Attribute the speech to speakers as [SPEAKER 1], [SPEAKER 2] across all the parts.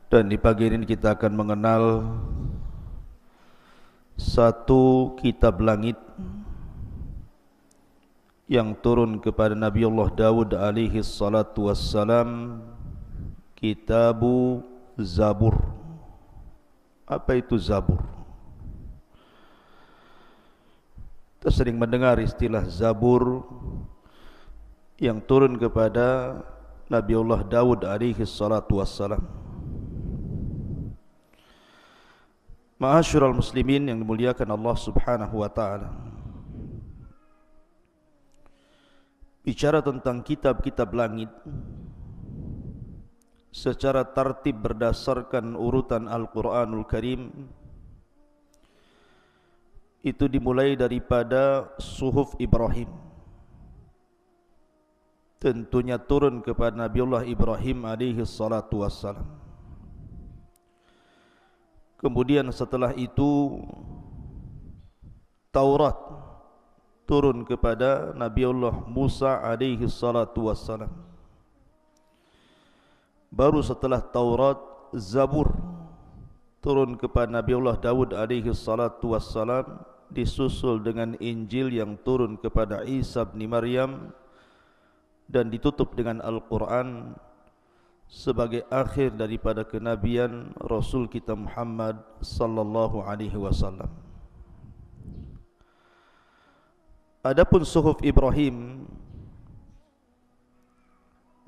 [SPEAKER 1] Dan di pagi ini kita akan mengenal satu kitab langit yang turun kepada Nabi Allah Dawud alaihi salatu wassalam, Kitabu Zabur. Apa itu Zabur? Kita sering mendengar istilah Zabur yang turun kepada Nabi Allah Dawud alaihi salatu wassalam. Ma'asyiral muslimin yang dimuliakan Allah subhanahu wa ta'ala, bicara tentang kitab-kitab langit secara tartib berdasarkan urutan Al-Quranul Karim, itu dimulai daripada Suhuf Ibrahim. Tentunya turun kepada Nabiullah Ibrahim alaihi salatu wassalam. Kemudian setelah itu Taurat turun kepada Nabiullah Musa alaihi salatu wassalam. Baru setelah Taurat, Zabur turun kepada Nabiullah Dawud alaihi salatu wassalam, disusul dengan Injil yang turun kepada Isa bin Maryam, dan ditutup dengan Al-Quran sebagai akhir daripada kenabian Rasul kita Muhammad sallallahu alaihi wasallam. Adapun Suhuf Ibrahim,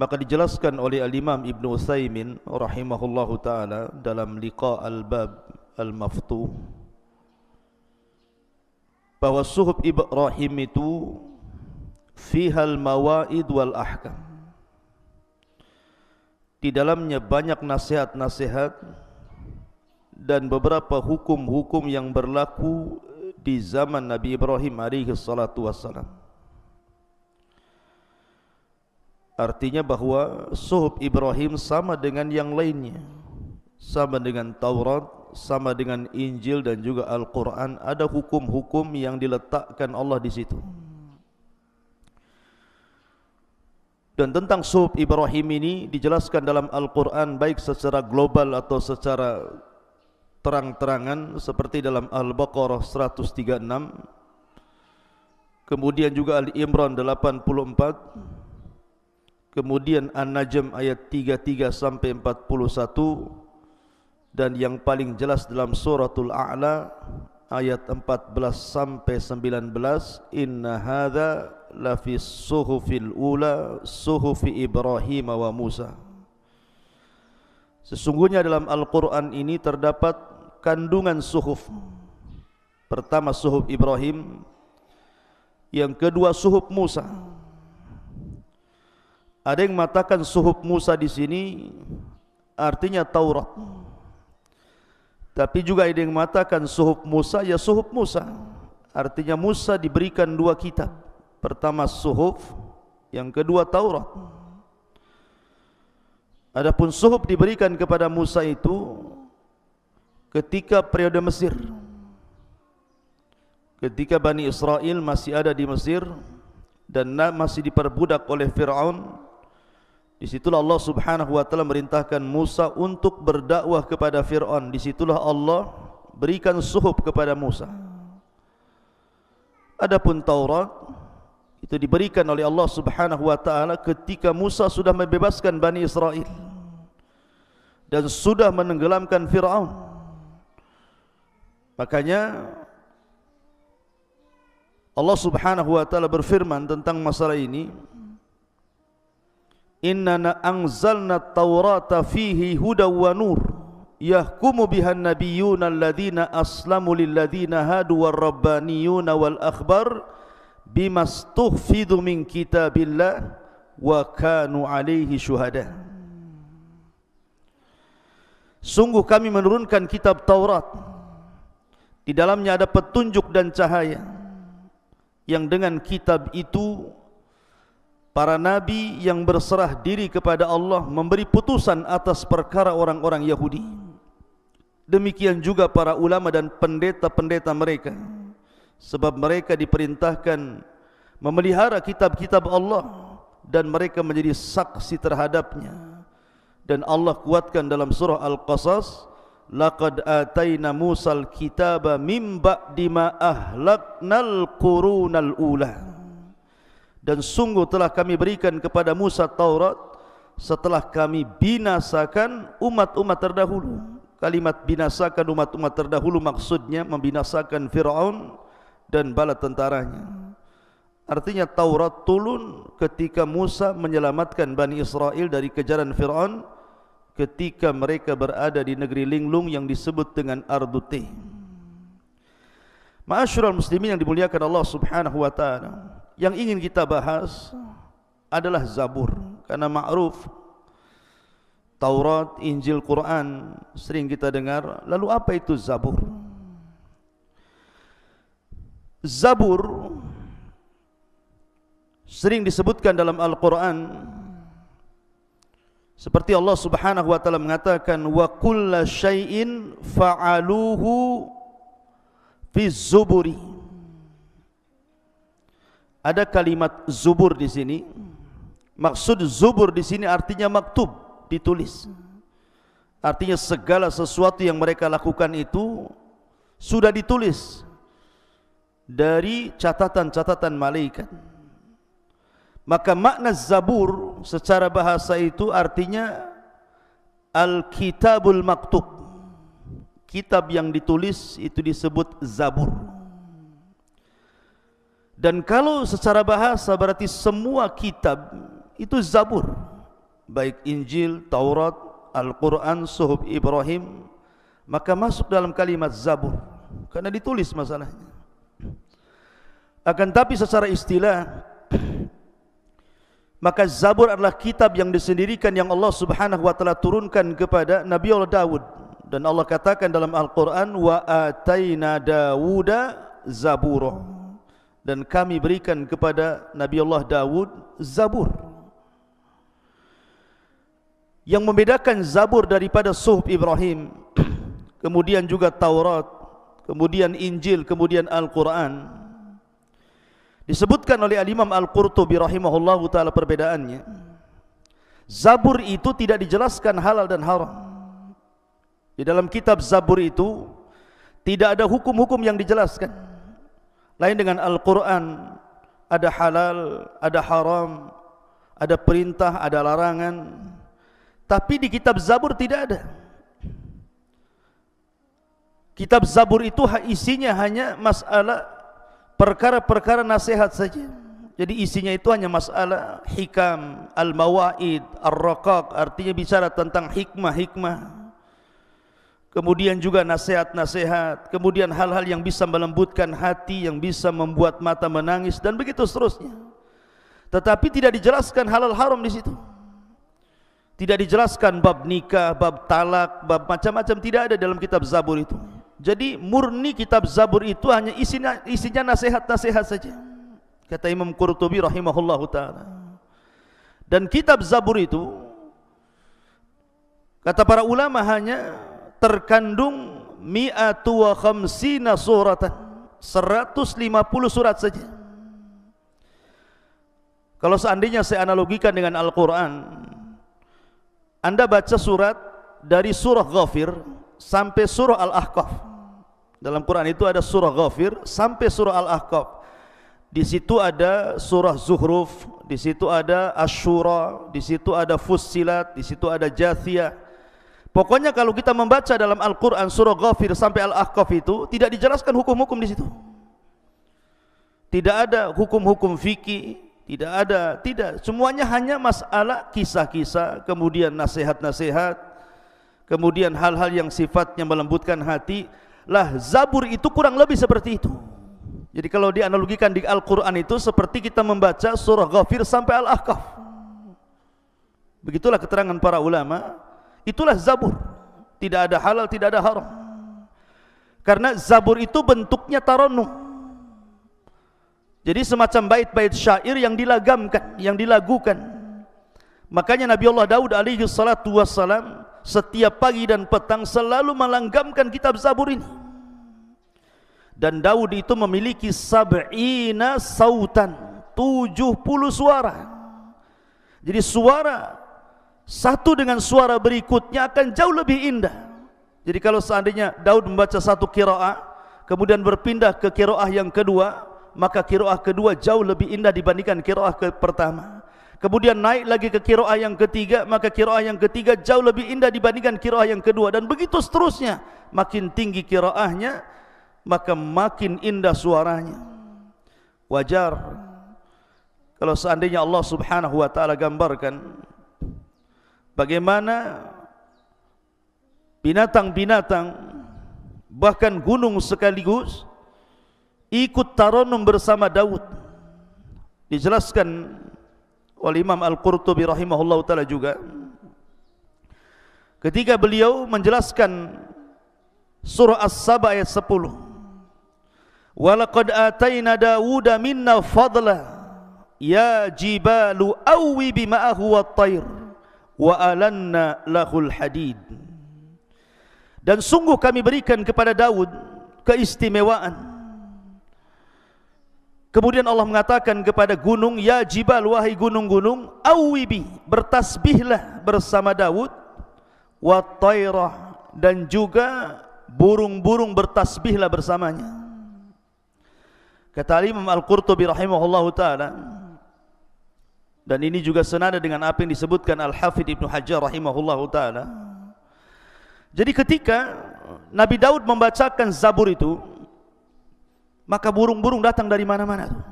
[SPEAKER 1] maka dijelaskan oleh Al-Imam Ibn Utsaimin rahimahullahu ta'ala dalam Liqa Al-Bab Al-Maftuh, bahwa Suhuf Ibrahim itu fiha al-mawaid wal ahkam. Di dalamnya banyak nasihat-nasihat dan beberapa hukum-hukum yang berlaku di zaman Nabi Ibrahim alaihi salatu wassalam. Artinya bahwa Suhuf Ibrahim sama dengan yang lainnya, sama dengan Taurat, sama dengan Injil dan juga Al-Quran. Ada hukum-hukum yang diletakkan Allah di situ. Dan tentang Suhuf Ibrahim ini dijelaskan dalam Al-Quran, baik secara global atau secara terang-terangan, seperti dalam Al-Baqarah 136, kemudian juga Al-Imran 84, kemudian An-Najm ayat 33 sampai 41, dan yang paling jelas dalam Suratul A'la ayat 14 sampai 19, inna hadza lafi suhufil ula suhufi Ibrahim wa Musa. Sesungguhnya dalam Al-Quran ini terdapat kandungan suhuf. Pertama suhuf Ibrahim, yang kedua suhuf Musa. Ada yang mengatakan suhuf Musa di sini artinya Taurat, tapi juga ada yang mengatakan suhuf Musa ya suhuf Musa, artinya Musa diberikan dua kitab. Pertama suhuf, yang kedua Taurat. Adapun suhuf diberikan kepada Musa itu ketika periode Mesir, ketika Bani Israel masih ada di Mesir dan masih diperbudak oleh Fir'aun. Disitulah Allah subhanahu wa ta'ala merintahkan Musa untuk berdakwah kepada Fir'aun. Disitulah Allah berikan suhuf kepada Musa. Adapun Taurat itu diberikan oleh Allah subhanahu wa ta'ala ketika Musa sudah membebaskan Bani Israel dan sudah menenggelamkan Fir'aun. Makanya Allah subhanahu wa ta'ala berfirman tentang masalah ini, inna anzalna taurata fihi hudaw wa nur yahkumu bihan nabiyyuna alladhina aslamu lilladhina hadu warrabbaniyuna wal akhbar bimastuhfidu min kitabillah wa kanu alaihi syuhada. Sungguh kami menurunkan kitab Taurat, di dalamnya ada petunjuk dan cahaya, yang dengan kitab itu para nabi yang berserah diri kepada Allah memberi putusan atas perkara orang-orang Yahudi. Demikian juga para ulama dan pendeta-pendeta mereka, sebab mereka diperintahkan memelihara kitab-kitab Allah dan mereka menjadi saksi terhadapnya. Dan Allah kuatkan dalam surah Al-Qasas, laqad atayna Musal kitaba mim ba'di ma ahlaknal qurunal ula. Dan sungguh telah kami berikan kepada Musa Taurat setelah kami binasakan umat-umat terdahulu. Kalimat binasakan umat-umat terdahulu maksudnya membinasakan Fir'aun dan bala tentaranya. Artinya Taurat turun ketika Musa menyelamatkan Bani Israel dari kejaran Fir'aun ketika mereka berada di negeri linglung yang disebut dengan Ardute. Ma'asyiral muslimin yang dimuliakan Allah Subhanahu wa taala, yang ingin kita bahas adalah Zabur, karena ma'ruf Taurat, Injil, Quran sering kita dengar. Lalu apa itu Zabur? Zabur sering disebutkan dalam Al-Quran seperti Allah Subhanahu wa taala mengatakan, wa kulla syai'in fa'aluhu fi zuburi. Ada kalimat zubur di sini. Maksud zubur di sini artinya maktub, ditulis. Artinya segala sesuatu yang mereka lakukan itu sudah ditulis dari catatan-catatan malaikat. Maka makna Zabur secara bahasa itu artinya Al-Kitabul Maktub. Kitab yang ditulis itu disebut Zabur. Dan kalau secara bahasa berarti semua kitab itu Zabur, baik Injil, Taurat, Al-Quran, Suhuf Ibrahim, maka masuk dalam kalimat Zabur karena ditulis masalahnya. Akan tapi secara istilah, maka Zabur adalah kitab yang disendirikan yang Allah Subhanahu wa taala turunkan kepada Nabi Allah Daud. Dan Allah katakan dalam Al-Quran, wa ataina Dawuda Zabura. Dan kami berikan kepada Nabi Allah Daud Zabur. Yang membedakan Zabur daripada Suhuf Ibrahim, kemudian juga Taurat, kemudian Injil, kemudian Al-Quran, disebutkan oleh Al-Imam Al-Qurtubi rahimahullahu ta'ala perbedaannya. Zabur itu tidak dijelaskan halal dan haram. Di dalam kitab Zabur itu tidak ada hukum-hukum yang dijelaskan. Lain dengan Al-Quran, ada halal, ada haram, ada perintah, ada larangan. Tapi di kitab Zabur tidak ada. Kitab Zabur itu isinya hanya masalah perkara-perkara nasihat saja. Jadi isinya itu hanya masalah hikam, al-mawaid, ar-raqaq, artinya bicara tentang hikmah-hikmah. Kemudian juga nasihat-nasihat, kemudian hal-hal yang bisa melembutkan hati, yang bisa membuat mata menangis, dan begitu seterusnya. Tetapi tidak dijelaskan halal haram di situ. Tidak dijelaskan bab nikah, bab talak, bab macam-macam, tidak ada dalam kitab Zabur itu. Jadi murni kitab Zabur itu hanya isinya nasihat-nasihat saja, kata Imam Qurtubi rahimahullahu ta'ala. Dan kitab Zabur itu, kata para ulama, hanya terkandung mi'atu wa khamsina suratan, 150 surat saja. Kalau seandainya saya analogikan dengan Al-Quran, Anda baca surat dari surah Ghafir sampai surah Al-Ahqaf. Dalam Quran itu ada surah Ghafir sampai surah Al-Ahqaf. Di situ ada surah Zuhruf, di situ ada Asy-Syura, di situ ada Fussilat, di situ ada Jathiyah. Pokoknya kalau kita membaca dalam Al-Quran surah Ghafir sampai Al-Ahqaf itu tidak dijelaskan hukum-hukum di situ. Tidak ada hukum-hukum fikih, tidak. Semuanya hanya masalah kisah-kisah, kemudian nasihat-nasihat, kemudian hal-hal yang sifatnya melembutkan hati. Lah Zabur itu kurang lebih seperti itu. Jadi kalau dianalogikan di Al-Quran itu seperti kita membaca surah Ghafir sampai Al-Ahqaf. Begitulah keterangan para ulama. Itulah Zabur. Tidak ada halal, tidak ada haram. Karena Zabur itu bentuknya tarannum. Jadi semacam bait-bait syair yang dilagamkan, yang dilagukan. Makanya Nabi Allah Daud alaihi salatu wassalam setiap pagi dan petang selalu melanggamkan kitab Zabur ini. Dan Daud itu memiliki sab'ina sautan, 70 suara. Jadi suara satu dengan suara berikutnya akan jauh lebih indah. Jadi kalau seandainya Daud membaca satu qiraah, kemudian berpindah ke qiraah yang kedua, maka qiraah kedua jauh lebih indah dibandingkan qiraah pertama. Kemudian naik lagi ke qiraah yang ketiga, maka qiraah yang ketiga jauh lebih indah dibandingkan qiraah yang kedua, dan begitu seterusnya. Makin tinggi qiraahnya, maka makin indah suaranya. Wajar kalau seandainya Allah Subhanahu wa taala gambarkan bagaimana binatang-binatang, bahkan gunung sekaligus ikut taranum bersama Daud. Dijelaskan oleh Imam Al-Qurtubi rahimahullah ta'ala juga ketika beliau menjelaskan surah As-Saba ayat 10, walaqad atayna Dawuda minna fadla ya jibalu awwi bima'ahu wat-tayr wa alanna lahul hadid. Dan sungguh kami berikan kepada Daud keistimewaan. Kemudian Allah mengatakan kepada gunung, ya jibal, wahai gunung-gunung, awwibi, bertasbihlah bersama Daud, wat-tayrah, dan juga burung-burung bertasbihlah bersamanya. Kata Imam Al-Qurtubi rahimahullahu ta'ala, dan ini juga senada dengan apa yang disebutkan Al-Hafidh Ibnu Hajar rahimahullahu ta'ala. Jadi ketika Nabi Daud membacakan Zabur itu, maka burung-burung datang dari mana-mana.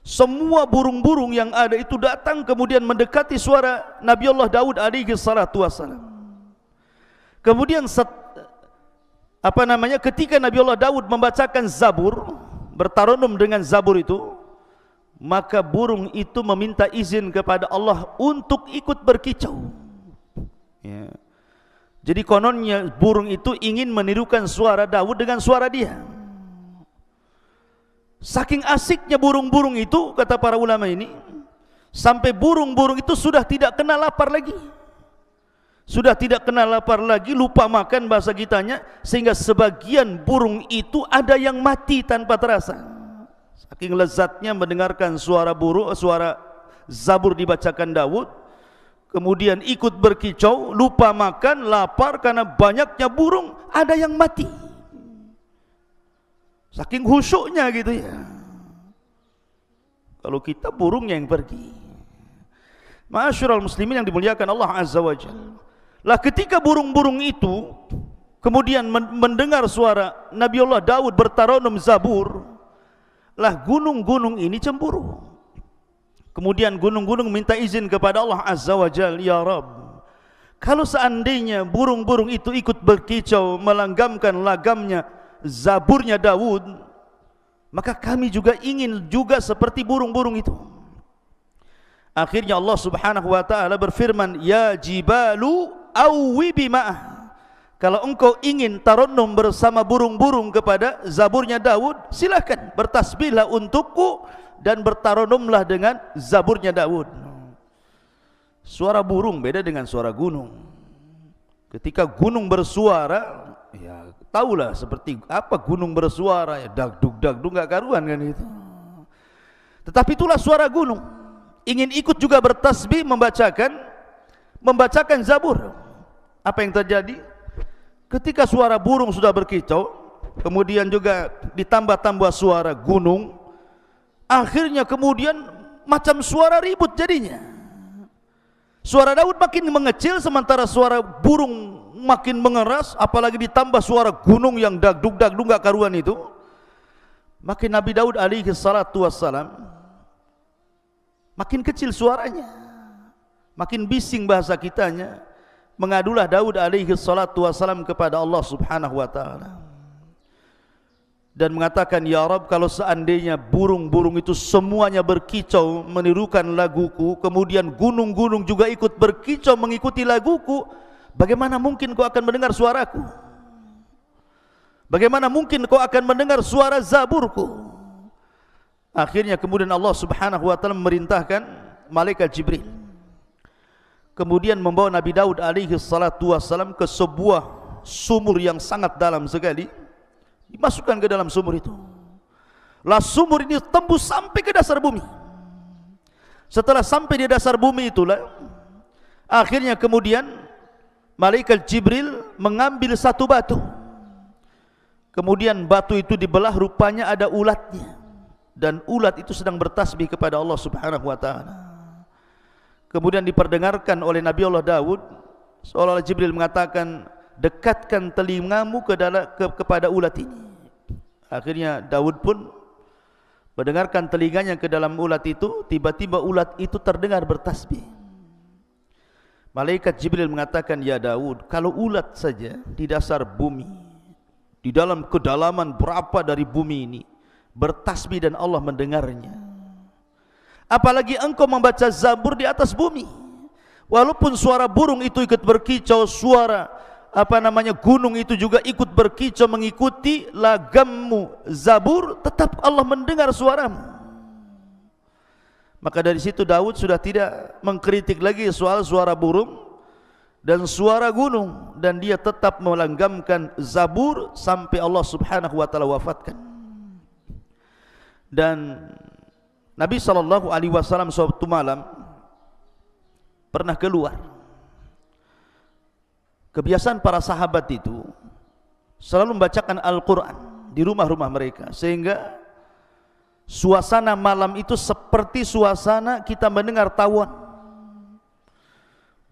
[SPEAKER 1] Semua burung-burung yang ada itu datang kemudian mendekati suara Nabi Allah Daud alaihi salatu wassalam. Kemudian ketika Nabi Allah Daud membacakan Zabur, bertaranum dengan Zabur itu, maka burung itu meminta izin kepada Allah untuk ikut berkicau. Ya. Jadi kononnya burung itu ingin menirukan suara Daud dengan suara dia. Saking asiknya burung-burung itu, kata para ulama ini, sampai burung-burung itu sudah tidak kenal lapar lagi. Sudah tidak kenal lapar lagi, lupa makan bahasa kitanya, sehingga sebagian burung itu ada yang mati tanpa terasa. Saking lezatnya mendengarkan suara Zabur dibacakan Daud, kemudian ikut berkicau, lupa makan, lapar karena banyaknya burung, ada yang mati. Saking khusyuknya gitu ya. Kalau kita burungnya yang pergi. Ma'asyiral muslimin yang dimuliakan Allah Azza wa Jalla. Lah ketika burung-burung itu kemudian mendengar suara Nabi Allah Daud bertaranum Zabur, lah gunung-gunung ini cemburu. Kemudian gunung-gunung minta izin kepada Allah Azza wa Jalla, ya Rabb, kalau seandainya burung-burung itu ikut berkicau melanggamkan lagamnya Zaburnya Daud, maka kami juga ingin juga seperti burung-burung itu. Akhirnya Allah Subhanahu wa taala berfirman, ya jibalu awwi bima'ah, kalau engkau ingin taranum bersama burung-burung kepada Zaburnya Daud, silakan bertasbihlah untukku dan bertaranumlah dengan Zaburnya Daud. Suara burung beda dengan suara gunung. Ketika gunung bersuara, ya tahulah seperti apa gunung bersuara, ya dagdug enggak karuan kan itu. Tetapi itulah suara gunung. Ingin ikut juga bertasbih, membacakan Zabur. Apa yang terjadi? Ketika suara burung sudah berkicau, kemudian juga ditambah-tambah suara gunung, akhirnya kemudian macam suara ribut jadinya. Suara Daud makin mengecil sementara suara burung makin mengeras, apalagi ditambah suara gunung yang dagdug enggak karuan itu. Makin Nabi Daud alaihi salatu wassalam makin kecil suaranya, makin bising bahasa kitanya. Mengadulah Daud alaihi salatu wassalam kepada Allah Subhanahu wa taala dan mengatakan, ya Rabb, kalau seandainya burung-burung itu semuanya berkicau menirukan laguku, kemudian gunung-gunung juga ikut berkicau mengikuti laguku, bagaimana mungkin kau akan mendengar suaraku? Bagaimana mungkin kau akan mendengar suara Zaburku? Akhirnya kemudian Allah Subhanahu wa taala memerintahkan malaikat Jibril, kemudian membawa Nabi Daud alaihi salatu wassalam ke sebuah sumur yang sangat dalam sekali. Dimasukkan ke dalam sumur itu. Lah sumur ini tembus sampai ke dasar bumi. Setelah sampai di dasar bumi itulah, Akhirnya kemudian malaikat Jibril mengambil satu batu. Kemudian batu itu dibelah, rupanya ada ulatnya. Dan ulat itu sedang bertasbih kepada Allah Subhanahu wa taala. Kemudian diperdengarkan oleh Nabi Allah Daud, seolah-olah Jibril mengatakan, dekatkan telingamu kepada ulat ini. Akhirnya Daud pun mendengarkan telinganya ke dalam ulat itu. Tiba-tiba ulat itu terdengar bertasbih. Malaikat Jibril mengatakan, ya Daud, kalau ulat saja di dasar bumi, di dalam kedalaman berapa dari bumi ini, bertasbih dan Allah mendengarnya, apalagi engkau membaca Zabur di atas bumi. Walaupun suara burung itu ikut berkicau, suara gunung itu juga ikut berkicau mengikuti lagammu Zabur, tetap Allah mendengar suaramu. Maka dari situ Daud sudah tidak mengkritik lagi soal suara burung dan suara gunung, dan dia tetap melanggamkan Zabur sampai Allah Subhanahu wa taala wafatkan. Dan Nabi SAW suatu malam pernah keluar. Kebiasaan para sahabat itu selalu membacakan Al-Quran di rumah-rumah mereka, sehingga suasana malam itu seperti suasana kita mendengar tawon.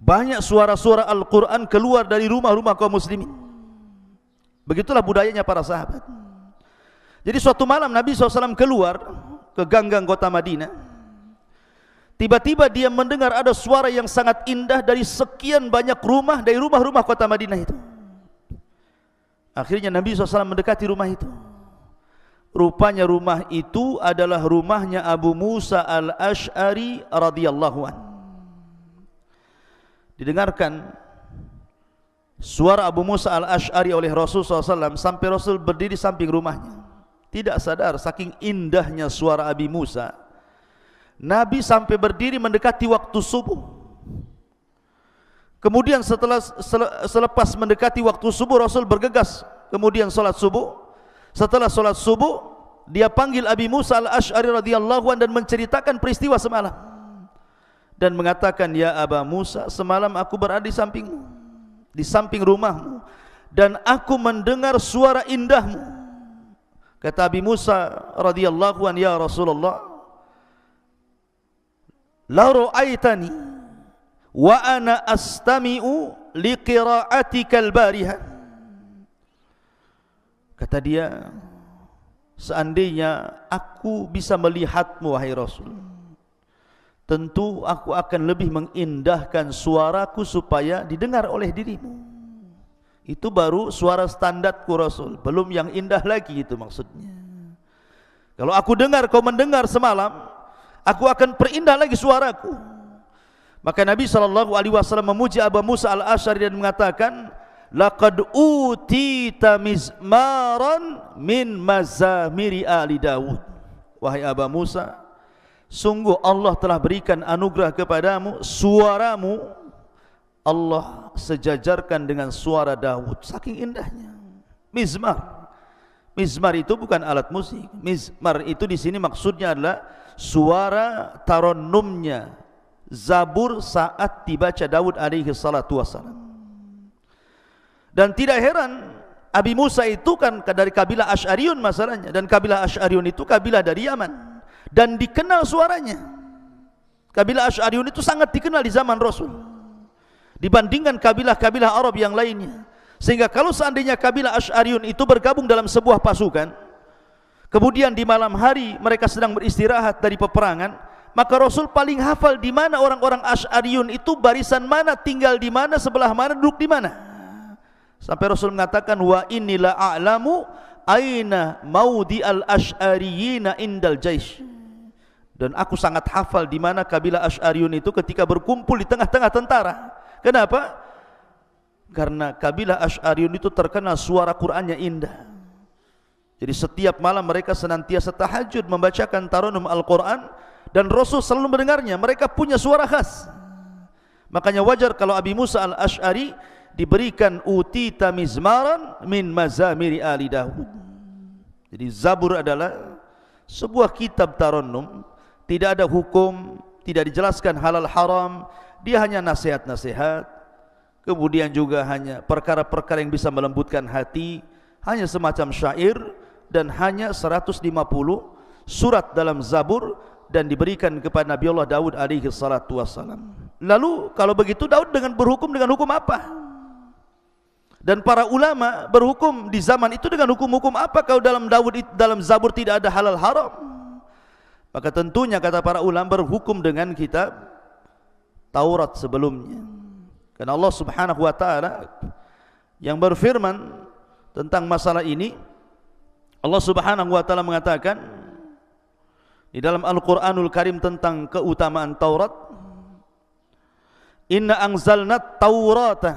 [SPEAKER 1] Banyak suara-suara Al-Quran keluar dari rumah-rumah kaum muslimin. Begitulah budayanya para sahabat. Jadi suatu malam Nabi SAW keluar ke ganggang kota Madinah. Tiba-tiba dia mendengar ada suara yang sangat indah dari sekian banyak rumah, dari rumah-rumah kota Madinah itu. Akhirnya Nabi SAW mendekati rumah itu. Rupanya rumah itu adalah rumahnya Abu Musa al-Ash'ari radhiyallahu anhu. Didengarkan suara Abu Musa al-Ash'ari oleh Rasul SAW sampai Rasul berdiri samping rumahnya. Tidak sadar saking indahnya suara Abi Musa, Nabi sampai berdiri mendekati waktu subuh. Kemudian selepas mendekati waktu subuh, Rasul bergegas kemudian sholat subuh. Setelah sholat subuh, dia panggil Abi Musa al-Ash'ari radhiyallahu anhu dan menceritakan peristiwa semalam, dan mengatakan, ya Aba Musa, semalam aku berada di sampingmu, di samping rumahmu, dan aku mendengar suara indahmu. Kata Abi Musa radhiyallahu anhu, ya Rasulullah, la ra'aitani wa ana astami'u liqira'atika al-bariha. Kata dia, seandainya aku bisa melihatmu wahai Rasul, tentu aku akan lebih mengindahkan suaraku supaya didengar oleh dirimu. Itu baru suara standarku Rasul, belum yang indah lagi itu maksudnya. Kalau aku dengar kau mendengar semalam, aku akan perindah lagi suaraku. Maka Nabi SAW memuji Abu Musa al-Ash'ari dan mengatakan, laqad utita mizmaran min mazamiri ali Daud. Wahai Abu Musa, sungguh Allah telah berikan anugerah kepadamu, suaramu Allah sejajarkan dengan suara Daud, saking indahnya. Mizmar, mizmar itu bukan alat musik. Mizmar itu di sini maksudnya adalah suara tarannumnya Zabur saat dibaca Daud alaihi salatu wassalam. Dan tidak heran, Abi Musa itu kan dari kabilah Asy'ariyun masalahnya, dan kabilah Asy'ariyun itu kabilah dari Yaman, dan dikenal suaranya. Kabilah Asy'ariyun itu sangat dikenal di zaman Rasul dibandingkan kabilah-kabilah Arab yang lainnya. Sehingga kalau seandainya kabilah Asy'ariyun itu bergabung dalam sebuah pasukan, kemudian di malam hari mereka sedang beristirahat dari peperangan, maka Rasul paling hafal di mana orang-orang Asy'ariyun itu, barisan mana, tinggal di mana, sebelah mana, duduk di mana. Sampai Rasul mengatakan, wa innila a'lamu aina maudi al-Asy'ariyina indal jaish. Dan aku sangat hafal di mana kabilah Asy'ariyun itu ketika berkumpul di tengah-tengah tentara. Kenapa? Karena kabilah Asy'ariyun itu terkenal suara Qur'annya indah. Jadi setiap malam mereka senantiasa tahajud membacakan tarannum Al-Quran, dan Rasul selalu mendengarnya. Mereka punya suara khas. Makanya wajar kalau Abi Musa al-Ash'ari diberikan utita mizmaran min mazamiri ali Daud. Jadi Zabur adalah sebuah kitab tarannum, tidak ada hukum, tidak dijelaskan halal haram, dia hanya nasihat-nasihat, kemudian juga hanya perkara-perkara yang bisa melembutkan hati, hanya semacam syair, dan hanya 150 surat dalam Zabur, dan diberikan kepada Nabi Allah Daud alaihi salatu wassalam. Lalu kalau begitu Daud berhukum dengan hukum apa? Dan para ulama berhukum di zaman itu dengan hukum-hukum apa kalau dalam Zabur tidak ada halal haram? Maka tentunya kata para ulama berhukum dengan kitab Taurat sebelumnya. Karena Allah Subhanahu wa taala yang berfirman tentang masalah ini, Allah Subhanahu wa taala mengatakan di dalam Al-Qur'anul Karim tentang keutamaan Taurat, "Inna anzalna at-Taurata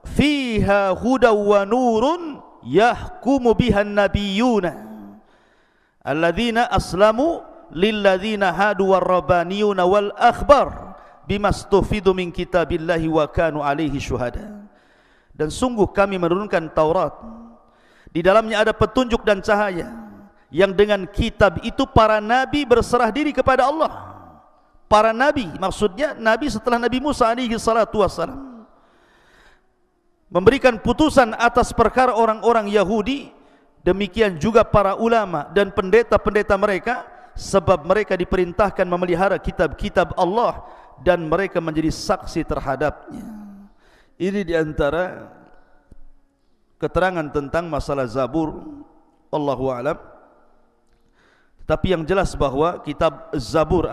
[SPEAKER 1] fiha hudaw wa nurun yahkumu biha an-nabiyyuna alladzina aslamu lilladzina hadu war-rabbaniyuna wal akhbar bimastufidu min kitabillahi wa kanu alaihi syuhada." Dan sungguh kami menurunkan Taurat, di dalamnya ada petunjuk dan cahaya, yang dengan kitab itu para nabi berserah diri kepada Allah. Para nabi, maksudnya nabi setelah Nabi Musa alaihi salatu wassalam, memberikan putusan atas perkara orang-orang Yahudi. Demikian juga para ulama dan pendeta-pendeta mereka, sebab mereka diperintahkan memelihara kitab-kitab Allah dan mereka menjadi saksi terhadapnya. Ini diantara keterangan tentang masalah Zabur, Allahu a'lam. Tapi yang jelas bahwa kitab Zabur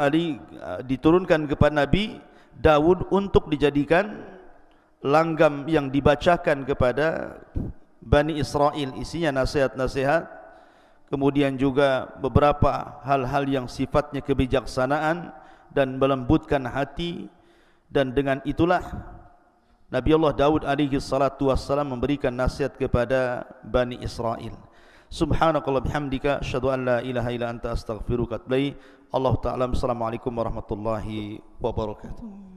[SPEAKER 1] diturunkan kepada Nabi Daud untuk dijadikan langgam yang dibacakan kepada Bani Israel. Isinya nasihat-nasihat, kemudian juga beberapa hal-hal yang sifatnya kebijaksanaan dan melembutkan hati. Dan dengan itulah Nabi Allah Daud alaihi salatu wassalam memberikan nasihat kepada Bani Israel. Subhanakallah bihamdika asyhadu an la ilaha illa anta astaghfiruka wa atubu ilaik. Allah ta'ala. Assalamualaikum warahmatullahi wabarakatuh.